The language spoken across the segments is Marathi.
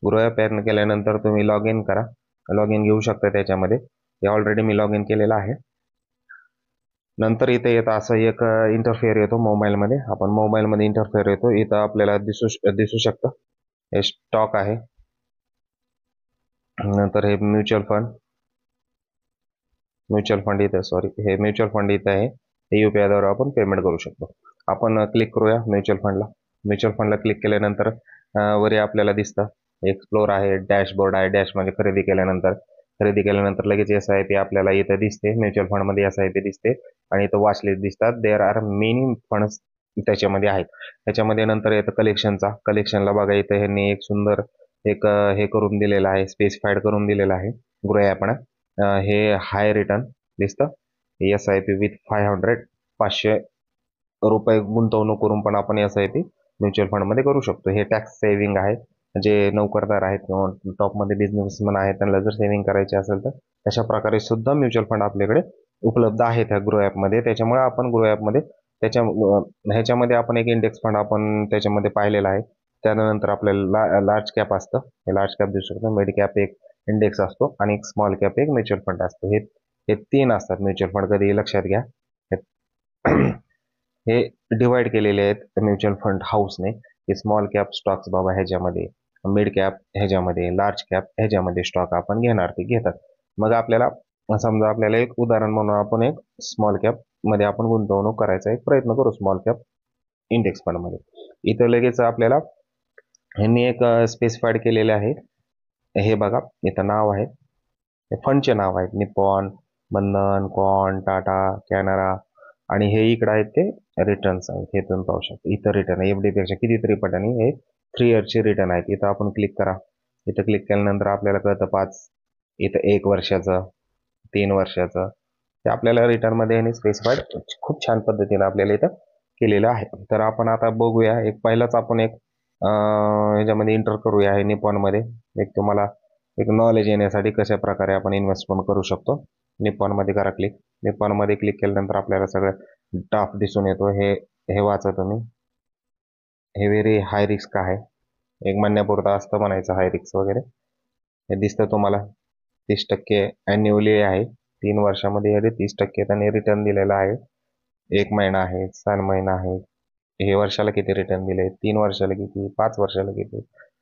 ग्रो ॲप ओपन केल्यानंतर तुम्ही लॉग इन करा. लॉग इन घेऊ शकता त्याच्यामध्ये. हे ऑलरेडी मी लॉग इन केलेलं आहे. नंतर इथे येतं असं एक इंटरफेअर येतो मोबाईलमध्ये. आपण मोबाईलमध्ये इंटरफेअर येतो. इथं आपल्याला दिसू शकतं. हे स्टॉक आहे. नंतर हे म्युच्युअल फंड इथं हे म्युच्युअल फंड इथं आहे. हे UPI-द्वारे आपण पेमेंट करू शकतो. आपण क्लिक करूया म्युच्युअल फंडला. म्युच्युअल फंडला क्लिक केल्यानंतर वरी आपल्याला दिसतं एक्सप्लोर आहे, डॅशबोर्ड आहे. डॅश म्हणजे खरेदी केल्यानंतर लगेच SIP आपल्याला इथं दिसते. म्युच्युअल फंडमध्ये SIP दिसते आणि इथं वॉच लिस्ट दिसतात. देअर आर मेनी फंड्स त्याच्यामध्ये आहेत. त्याच्यामध्ये नंतर येतं कलेक्शनला बघा. इथं ह्यांनी एक सुंदर एक हे करून दिलेलं आहे, स्पेसिफाईड करून दिलेलं आहे ग्रो ॲपनं. हे हाय रिटर्न दिसतं. SIP विथ 500 रुपये गुंतवणूक करून पण आपण SIP म्युच्युअल फंडमध्ये करू शकतो. हे टॅक्स सेव्हिंग आहे. जे नोकरदार आहेत किंवा टॉपमध्ये बिझनेसमॅन आहेत त्यांना जर सेव्हिंग करायची असेल तर तशा प्रकारे सुद्धा म्युच्युअल फंड आपल्याकडे उपलब्ध आहेत ह्या ग्रो ॲपमध्ये. त्याच्यामुळे आपण ग्रो ॲपमध्ये ह्याच्यामध्ये आपण एक इंडेक्स फंड आपण त्याच्यामध्ये पाहिलेला आहे. त्यानंतर आपल्याला लार्ज कॅप असतं. हे लार्ज कॅप दिसू शकतं. मिड कॅप एक इंडेक्स असतो आणि एक स्मॉल कॅप एक म्युच्युअल फंड असतो. हे 3 असतात म्युच्युअल फंड. कधी लक्षात घ्या. हे डिवाइड केलेले आहेत म्युच्युअल फंड हाऊसने, की स्मॉल कॅप स्टॉक्स बाबा ह्याच्यामध्ये, मिड कॅप ह्याच्यामध्ये, लार्ज कॅप ह्याच्यामध्ये स्टॉक आपण घेणार ते घेतात. मग आपल्याला समजा आपल्याला एक उदाहरण म्हणून आपण एक स्मॉल कॅप मध्ये आपण गुंतवणूक करायचा एक प्रयत्न करू स्मॉल कॅप इंडेक्स फंडमध्ये. इथं लगेच आपल्याला ह्यांनी एक स्पेसिफाईड केलेले आहे. हे बघा इथं नाव आहे. हे फंडचे नाव आहेत. निपॉन, बंधन, कॉन, टाटा, कॅनरा आणि हे इकडे आहेत ते रिटर्न्स आहेत. हे तुम्ही पाहू शकता. इथं रिटर्न आहे FD पेक्षा कितीतरी पटांनी हे 3 इयरचे रिटर्न आहेत. इथं आपण क्लिक करा. इथं क्लिक केल्यानंतर आपल्याला कळतं 5, इथं 1 वर्षाचं, 3 वर्षाचं. ते आपल्याला रिटर्नमध्ये यांनी स्पेसिफाईड खूप छान पद्धतीने आपल्याला इथं केलेलं आहे. तर आपण आता बघूया. पहिलाच आपण ह्याच्यामध्ये एंटर करूया. हे निपॉनमध्ये एक तुम्हाला एक नॉलेज येण्यासाठी कशा प्रकारे आपण इन्व्हेस्टमेंट करू शकतो. निपॉनमध्ये करा क्लिक. निपॉनमध्ये क्लिक केल्यानंतर आपल्याला सगळं टाफ दिसून येतो. हे वाचा तुम्ही. हे व्हेरी हाय रिस्क आहे. एक म्हणण्यापुरतं असतं म्हणायचं हाय रिस्क वगैरे. हे दिसतं तुम्हाला 30% ॲन्युअली आहे. 3 वर्षामध्ये हे 30% त्यांनी रिटर्न दिलेला आहे. 1 महिना आहे, 6 महिना आहे. हे वर्षाला किती रिटर्न दिले, 3 वर्षाला किती, 5 वर्षाला किती.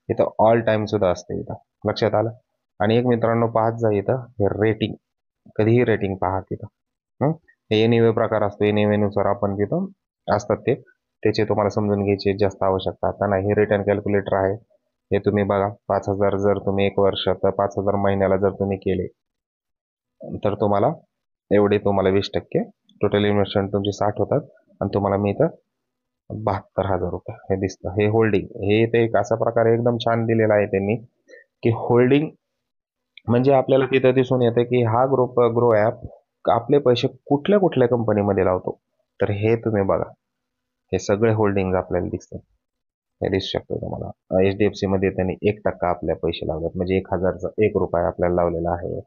इथं ऑल टाइम सुद्धा असते. इथं लक्षात आलं. आणि एक मित्रांनो पाहत जा इथं हे रेटिंग, कधीही रेटिंग पहा तिथं. हे एनिवे प्रकार असतो. एनिवेनुसार आपण तिथं असतात त्याचे तुम्हाला समजून घ्यायची जास्त आवश्यकता आता नाही. हे रिटर्न कॅल्क्युलेटर आहे. हे तुम्ही बघा. 5,000 जर तुम्ही 1 वर्ष तर 5,000 महिन्याला जर तुम्ही केले तर तुम्हाला एवढे तुम्हाला 20% टोटल इन्व्हेस्टमेंट तुमची 60 होतात आणि तुम्हाला मी इथं 72,000 रुपये हे दिसतं. हे होल्डिंग हे ते एक अशा प्रकारे एकदम छान दिलेलं आहे त्यांनी, की होल्डिंग म्हणजे आपल्याला तिथं दिसून येतं की हा ग्रो ॲप आपले पैसे कुठल्या कुठल्या कंपनीमध्ये लावतो. तर हे तुम्ही बघा. हे सगळे होल्डिंग आपल्याला दिसतात. हे दिसू शकतं तुम्हाला. HDFC मध्ये त्यांनी 1% आपल्या पैसे लावलेत म्हणजे 1,000चा 1 रुपया आपल्याला लावलेला आहे.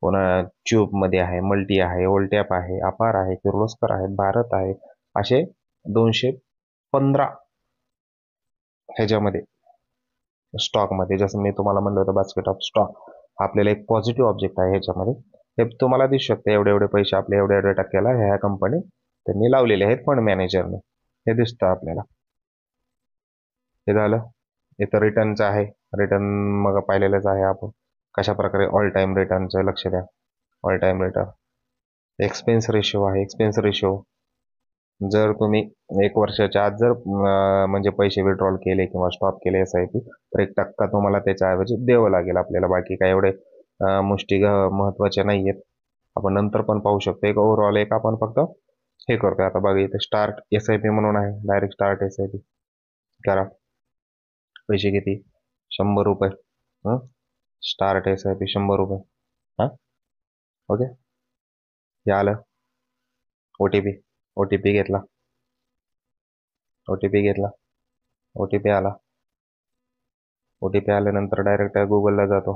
पुन्हा ट्यूबमध्ये आहे, मल्टी आहे, ओल्टॅप आहे, अपार आहे, किर्लोस्कर आहे, भारत आहे. असे 215 ह्याच्यामध्ये स्टॉकमध्ये जसं मी तुम्हाला म्हणलं होतं बास्केट ऑफ स्टॉक आपल्याला एक पॉझिटिव्ह ऑब्जेक्ट आहे ह्याच्यामध्ये. हे तुम्हाला दिसू शकते एवढे एवढे पैसे आपले एवढ्या एवढ्या टक्क्याला ह्या कंपनी त्यांनी लावलेले आहेत फंड मॅनेजरने. हे दिसतं आपल्याला. हे झालं. इथं रिटर्नचं आहे. रिटर्न मग पाहिलेलंच आहे आपण कशा प्रकारे ऑल टाइम रिटर्नचं लक्ष द्या. All time return expense ratio आहे. एक्सपेन्स रेशो जर तुम्ही 1 वर्षाच्या आत जर म्हणजे पैसे विड्रॉल केले किंवा स्टॉप केले SIP तर 1% तुम्हाला त्याच्याऐवजी द्यावं लागेल आपल्याला. बाकी काय एवढे मुष्टी महत्वाचे नाही आहेत. आपण नंतर पण पाहू शकतो. एक ओव्हरऑल एक आपण फक्त हे करतोय. आता बघा इथे स्टार्ट SIP म्हणून आहे. डायरेक्ट स्टार्ट SIP करा. पैसे किती 100 रुपये. स्टार्ट SIP 100 रुपये. हां ओके. हे आलं. OTP घेतला. OTP घेतला. OTP आला. OTP आल्यानंतर डायरेक्ट गुगलला जातो.